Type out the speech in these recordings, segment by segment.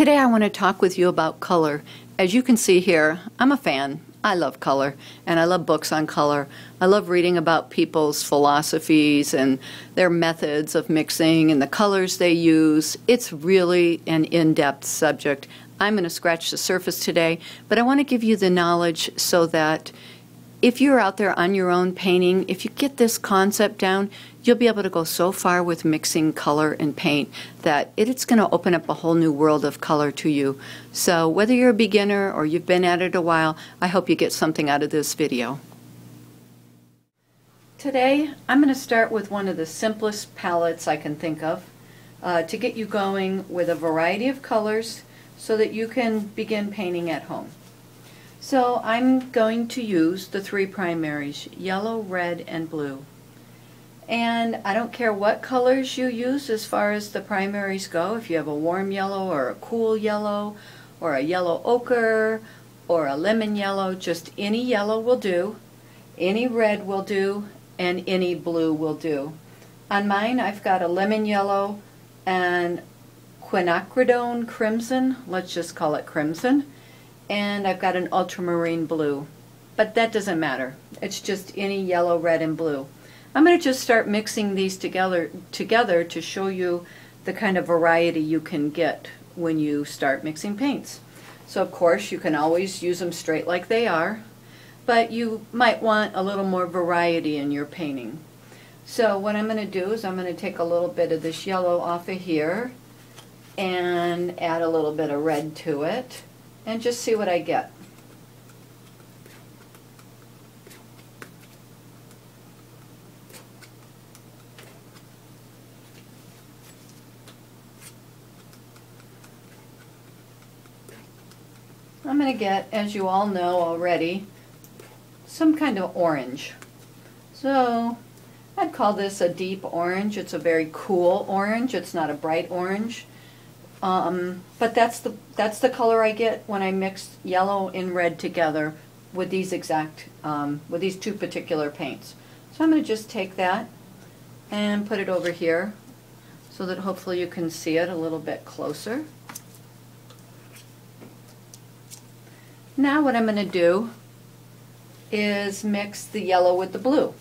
Today I want to talk with you about color. As you can see here, I'm a fan. I love color, and I love books on color. I love reading about people's philosophies and their methods of mixing and the colors they use. It's really an in-depth subject. I'm going to scratch the surface today, but I want to give you the knowledge so that if you're out there on your own painting, if you get this concept down, you'll be able to go so far with mixing color and paint that it's going to open up a whole new world of color to you. So whether you're a beginner or you've been at it a while, I hope you get something out of this video. Today, I'm going to start with one of the simplest palettes I can think of to get you going with a variety of colors so that you can begin painting at home. So I'm going to use the three primaries, yellow, red, and blue. And I don't care what colors you use as far as the primaries go, if you have a warm yellow or a cool yellow or a yellow ochre or a lemon yellow, just any yellow will do, any red will do, and any blue will do. On mine I've got a lemon yellow and quinacridone crimson, let's just call it crimson, and I've got an ultramarine blue. But that doesn't matter. It's just any yellow, red, and blue. I'm going to just start mixing these together to show you the kind of variety you can get when you start mixing paints. So of course you can always use them straight like they are, but you might want a little more variety in your painting. So what I'm going to do is I'm going to take a little bit of this yellow off of here and add a little bit of red to it and just see what I get. I'm going to get, as you all know already, some kind of orange. So I'd call this a deep orange. It's a very cool orange. It's not a bright orange. But that's the color I get when I mix yellow and red together with these with these two particular paints. So I'm going to just take that and put it over here so that hopefully you can see it a little bit closer. Now what I'm going to do is mix the yellow with the blue.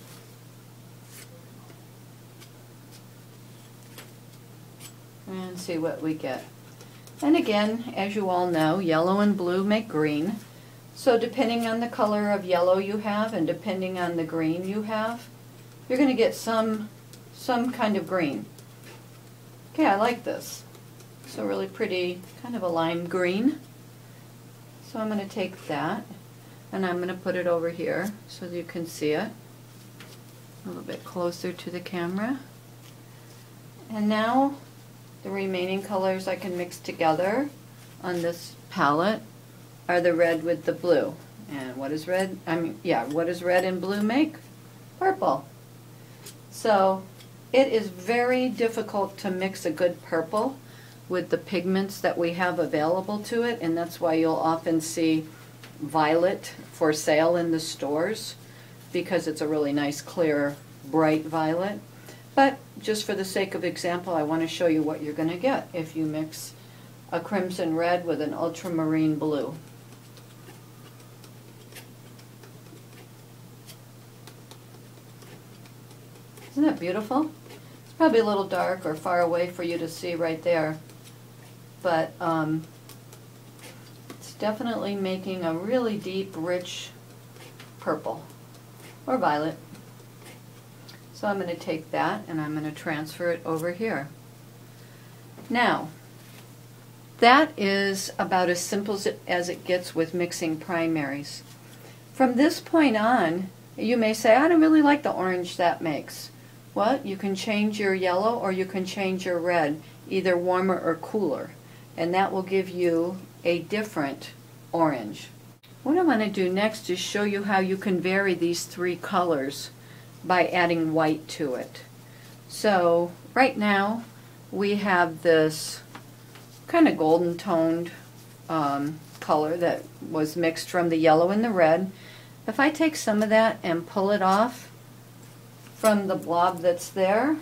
And see what we get. And again, as you all know, yellow and blue make green. So depending on the color of yellow you have and depending on the green you have, you're going to get some kind of green. Okay, I like this. It's a really pretty kind of a lime green. So I'm going to take that and I'm going to put it over here so that you can see it a little bit closer to the camera. And now the remaining colors I can mix together on this palette are the red with the blue. And what is red? What does red and blue make? Purple. So it is very difficult to mix a good purple with the pigments that we have available to it, and that's why you'll often see violet for sale in the stores, because it's a really nice, clear, bright violet. But just for the sake of example, I want to show you what you're going to get if you mix a crimson red with an ultramarine blue. Isn't that beautiful? It's probably a little dark or far away for you to see right there, but it's definitely making a really deep, rich purple or violet. So I'm going to take that and I'm going to transfer it over here. Now, that is about as simple as it gets with mixing primaries. From this point on, you may say, I don't really like the orange that makes. Well, you can change your yellow or you can change your red, either warmer or cooler, and that will give you a different orange. What I want to do next is show you how you can vary these three colors by adding white to it. So right now we have this kind of golden toned color that was mixed from the yellow and the red. If I take some of that and pull it off from the blob that's there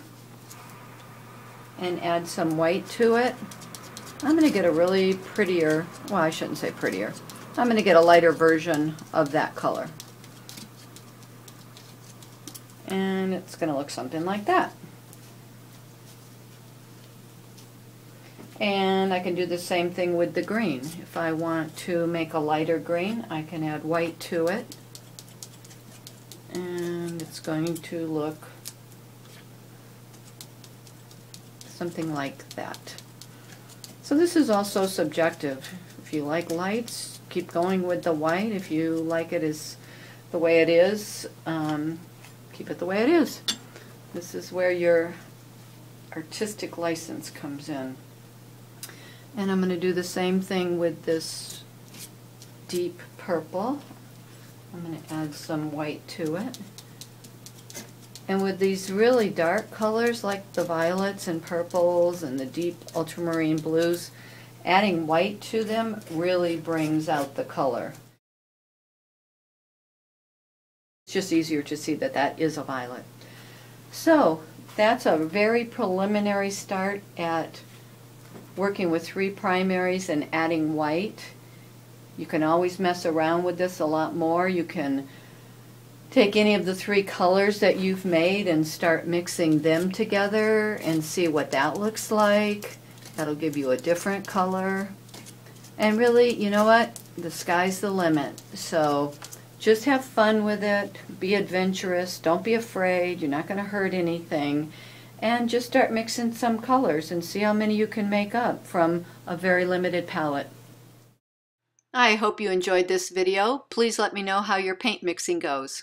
and add some white to it, I'm going to get a really prettier, well, I shouldn't say prettier. I'm going to get a lighter version of that color. And it's going to look something like that. And I can do the same thing with the green. If I want to make a lighter green, I can add white to it. And it's going to look something like that. So this is also subjective. If you like lights, keep going with the white. If you like it as the way it is, keep it the way it is. This is where your artistic license comes in. And I'm going to do the same thing with this deep purple. I'm going to add some white to it. And with these really dark colors like the violets and purples and the deep ultramarine blues, adding white to them really brings out the color. It's just easier to see that that is a violet. So that's a very preliminary start at working with 3 primaries and adding white. You can always mess around with this a lot more. You can take any of the 3 colors that you've made and start mixing them together and see what that looks like. That'll give you a different color. And really, you know what? The sky's the limit. So just have fun with it. Be adventurous. Don't be afraid. You're not going to hurt anything. And just start mixing some colors and see how many you can make up from a very limited palette. I hope you enjoyed this video. Please let me know how your paint mixing goes.